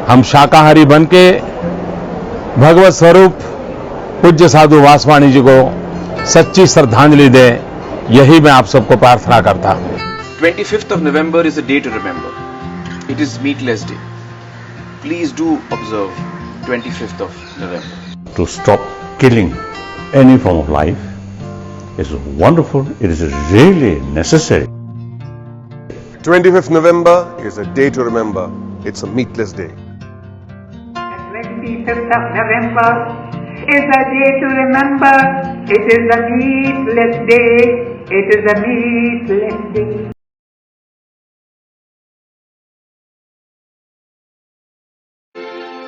हम शाकाहारी बन के भगवत स्वरूप पूज्य साधु वासवाणी जी को सच्ची श्रद्धांजलि दें, यही मैं आप सबको प्रार्थना करता हूं। 25th of November is a day to remember. It is Meatless Day. Please do observe 25th of November. To stop killing any form of life is wonderful. It is really necessary. 25th November is a day to remember. It's a meatless day. 25th of November is a day to remember. It is a meatless day. It is a meatless day.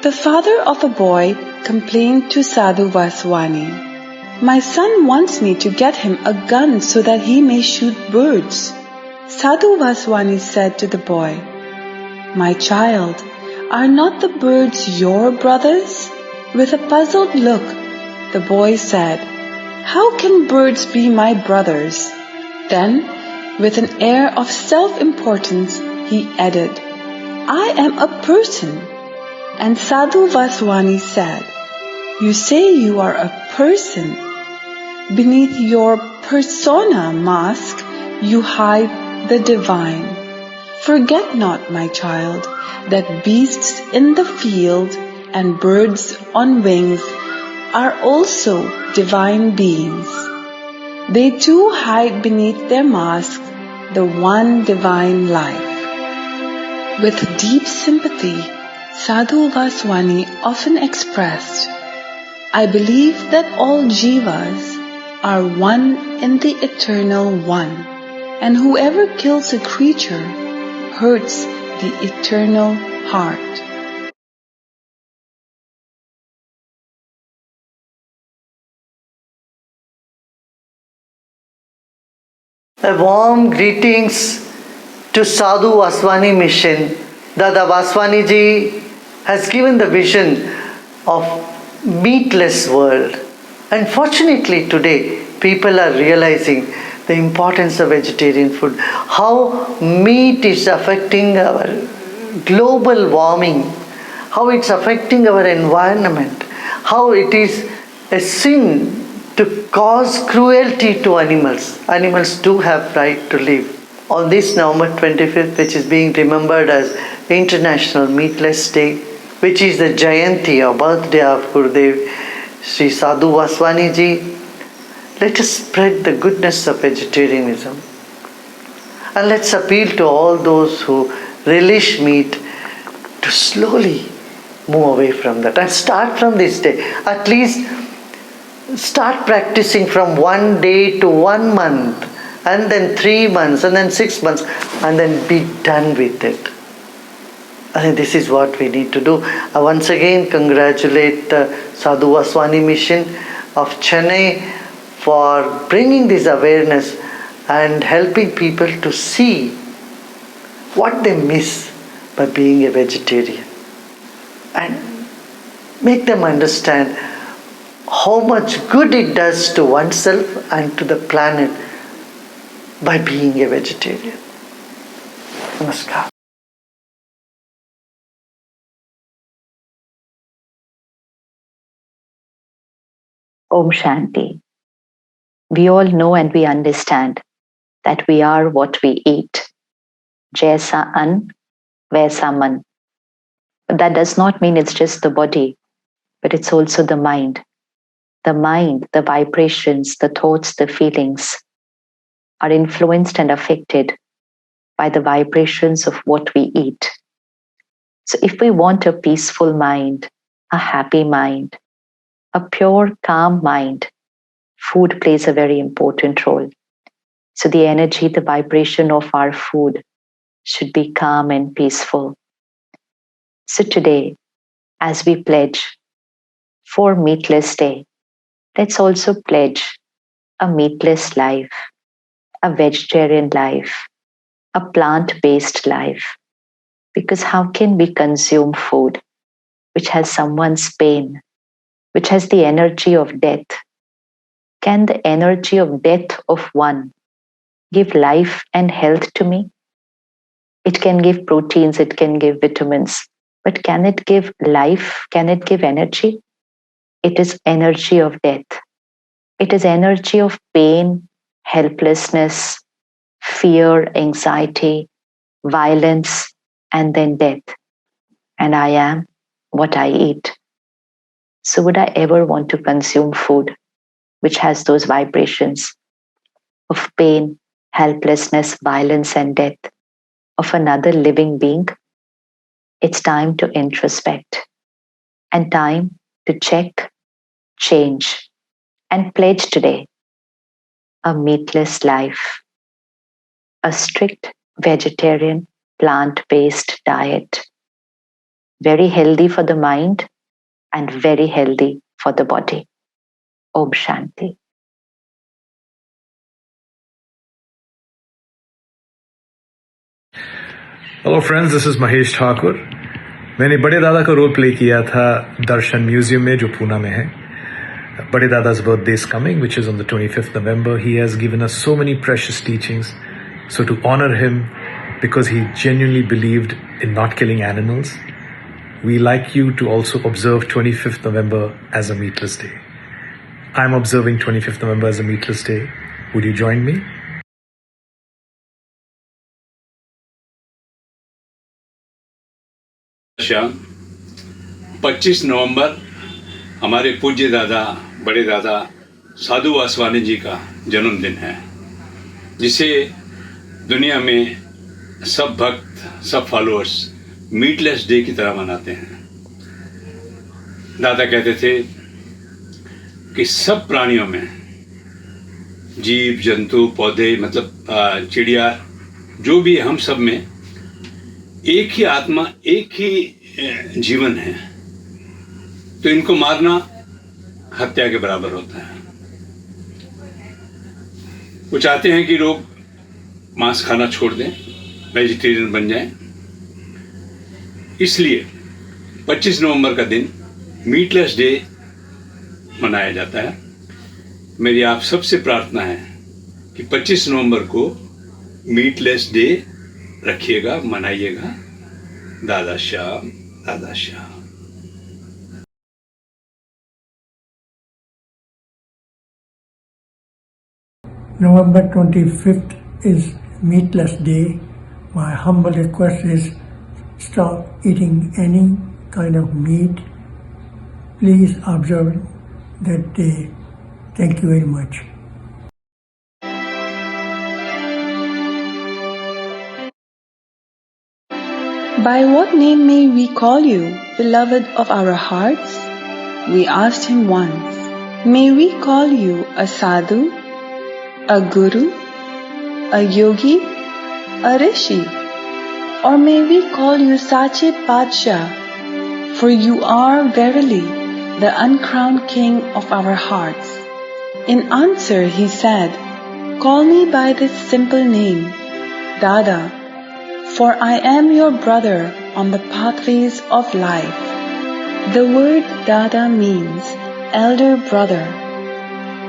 The father of a boy complained to Sadhu Vaswani, "My son wants me to get him a gun so that he may shoot birds." Sadhu Vaswani said to the boy, "My child, are not the birds your brothers?" With a puzzled look, the boy said, "How can birds be my brothers?" Then, with an air of self-importance, he added, "I am a person." And Sadhu Vaswani said, "You say you are a person. Beneath your persona mask, you hide the divine. Forget not, my child, that beasts in the field and birds on wings are also divine beings. They too hide beneath their mask the one divine life." With deep sympathy, Sadhu Vaswani often expressed, "I believe that all jivas are one in the eternal one, and whoever kills a creature hurts the eternal heart." A warm greetings to Sadhu Vaswani Mission. Dada Vaswani ji has given the vision of meatless world. And fortunately today, people are realizing the importance of vegetarian food, how meat is affecting our global warming, how it's affecting our environment, how it is a sin to cause cruelty to animals. Animals do have right to live. On this November 25th, which is being remembered as International Meatless Day, which is the Jayanti or birthday of Gurudev Sri Sadhu Vaswani ji, let us spread the goodness of vegetarianism. And let's appeal to all those who relish meat to slowly move away from that and start from this day. At least start practicing from 1 day to 1 month, and then 3 months, and then 6 months, and then be done with it. I think this is what we need to do. I once again congratulate the Sadhu Vaswani Mission of Chennai for bringing this awareness and helping people to see what they miss by being a vegetarian, and make them understand how much good it does to oneself and to the planet by being a vegetarian. Namaskar. Om Shanti. We all know and we understand that we are what we eat. Jaisa an, vaisa man. But that does not mean it's just the body, but it's also the mind. The mind, the vibrations, the thoughts, the feelings are influenced and affected by the vibrations of what we eat. So if we want a peaceful mind, a happy mind, a pure, calm mind, food plays a very important role. So the energy, the vibration of our food should be calm and peaceful. So today, as we pledge for Meatless Day, let's also pledge a meatless life, a vegetarian life, a plant-based life. Because how can we consume food which has someone's pain, which has the energy of death? Can the energy of death of one give life and health to me? It can give proteins, it can give vitamins, But can it give life? Can it give energy? It is energy of death. It is energy of pain, helplessness, fear, anxiety, violence, and then death. And I am what I eat. So would I ever want to consume food which has those vibrations of pain, helplessness, violence, and death of another living being? It's time to introspect and time to check, change, and pledge today a meatless life, a strict vegetarian, plant based diet, very healthy for the mind and very healthy for the body. Om Shanti. Hello friends, this is Mahesh Thakur. मैंने बड़े दादा का role play किया था दर्शन museum में जो पूना में है। बड़े दादा's birthday is coming, which is on the 25th November. He has given us so many precious teachings. So to honor him, because he genuinely believed in not killing animals, we like you to also observe 25th November as a meatless day. I'm observing 25th November as a meatless day. Would you join me? शाम 25 नवंबर हमारे पूज्य दादा बड़े दादा साधु वासवानी जी का जन्मदिन है, जिसे दुनिया में सब भक्त, सब फॉलोअर्स मीटलेस डे की तरह मनाते हैं। दादा कहते थे कि सब प्राणियों में, जीव जंतु पौधे, मतलब चिड़िया, जो भी हम सब में एक ही आत्मा, एक ही जीवन है, तो इनको मारना हत्या के बराबर होता है। वो चाहते हैं कि लोग मांस खाना छोड़ दें, वेजिटेरियन बन जाएं। इसलिए 25 नवंबर का दिन मीटलेस डे मनाया जाता है। मेरी आप सबसे प्रार्थना है कि 25 नवंबर को मीटलेस डे रखिएगा, मनाइएगा। दादा श्याम, दादा Shyam. November 25th is Meatless Day. My humble request is stop eating any kind of meat. Please observe that day. Thank you very much. By what name may we call you, beloved of our hearts? We asked him once. May we call you a sadhu, a guru, a yogi, a rishi? Or may we call you Sache Padshah? For you are verily the uncrowned king of our hearts. In answer he said, call me by this simple name, Dada, for I am your brother on the pathways of life. The word Dada means elder brother.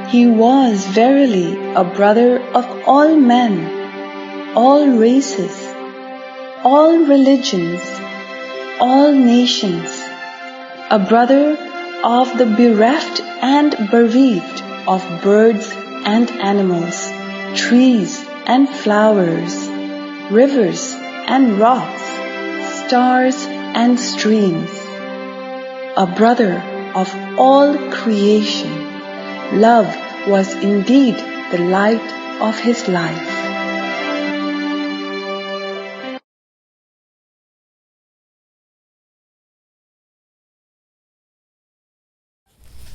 He was verily a brother of all men, all races, all religions, all nations, a brother of the bereft and bereaved, of birds and animals, trees and flowers, rivers and rocks, stars and streams, a brother of all creation. Love was indeed the light of his life.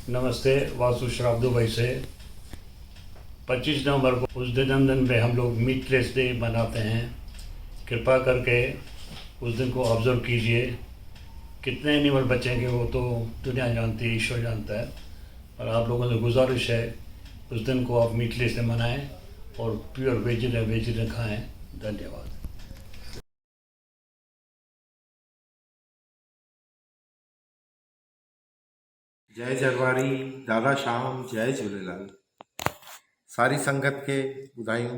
नमस्ते, वासु श्राप Dubai से। 25 नवंबर को उस जन्मदिन पे हम लोग meatless day मनाते हैं। कृपा करके उस दिन को ऑब्जर्व कीजिए। कितने एनिमल बचेंगे वो तो दुनिया जानती है, ईश्वर जानता है, और आप लोगों से गुजारिश है उस दिन को आप मीटलेस डे मनाएं और प्योर वेजिटेरियन खाएं। धन्यवाद। जय जरवारी, दादा श्याम, जय झूलेलाल। सारी संगत खे ॿुधायूं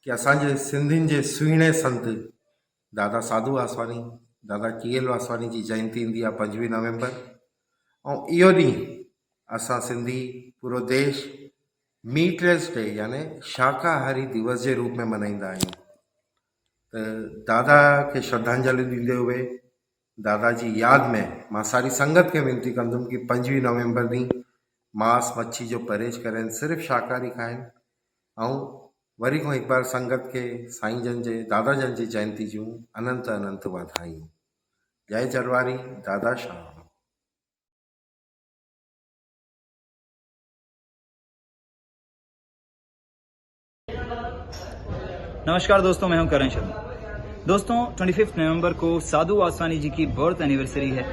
कि असांजे सिंधियुनि जे सुहिणे संत दादा साधू वासवानी दादा KL वासवानी जी जयंती ईंदी आहे 25 नवंबर ऐं इहो ॾींहुं असां सिंधी पूरो देश मीटलेस डे यानी शाकाहारी दिवस जे रूप में मल्हाईंदा आहियूं। त दादा खे श्रद्धांजलि ॾींदे हुए दादा जी यादि में मां सारी संगत खे वेनिती कंदुमि कि 25 नवंबर ॾींहुं मांस मच्छी जो परहेज करें, सिर्फ़ु शाकाहारी खाइनि ऐं वरी खां हिकु बार संगत खे साईं जन जे दादा जन जी जयंती जूं अनंत अनंत वाधायूं। जय जरवारी, दादा श्याम। नमस्कार दोस्तों, मैं हूं करण शर्मा। दोस्तों, 25 नवंबर को साधु वासवानी जी की बर्थ एनिवर्सरी है।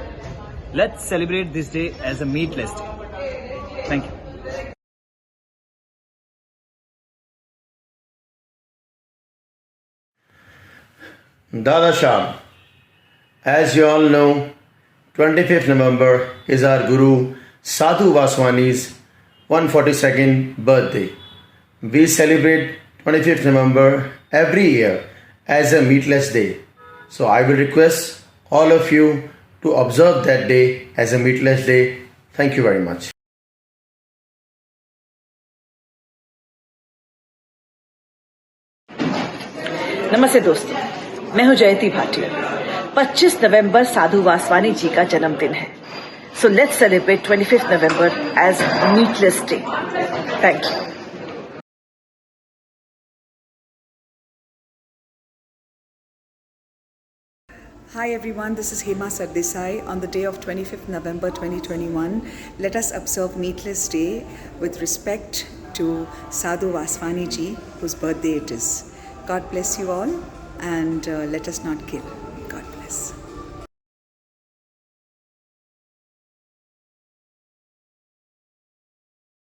Let's celebrate this day as a meatless day. Thank you. Dada Sham, as you all know, 25th November is our Guru Sadhu Vaswani's 142nd birthday. We celebrate 25th November every year as a meatless day. So I will request all of you to observe that day as a meatless day. Thank you very much. नमस्ते दोस्तों, मैं हूं जयंती भाटिया। 25 नवंबर साधु वासवानी जी का जन्मदिन है। So let's celebrate 25 November as meatless day. Thank you. Hi everyone, this is Hema Sardesai. On the day of 25th November 2021, let us observe Meatless Day with respect to Sadhu Vaswani ji, whose birthday it is. God bless you all, and let us not kill. God bless.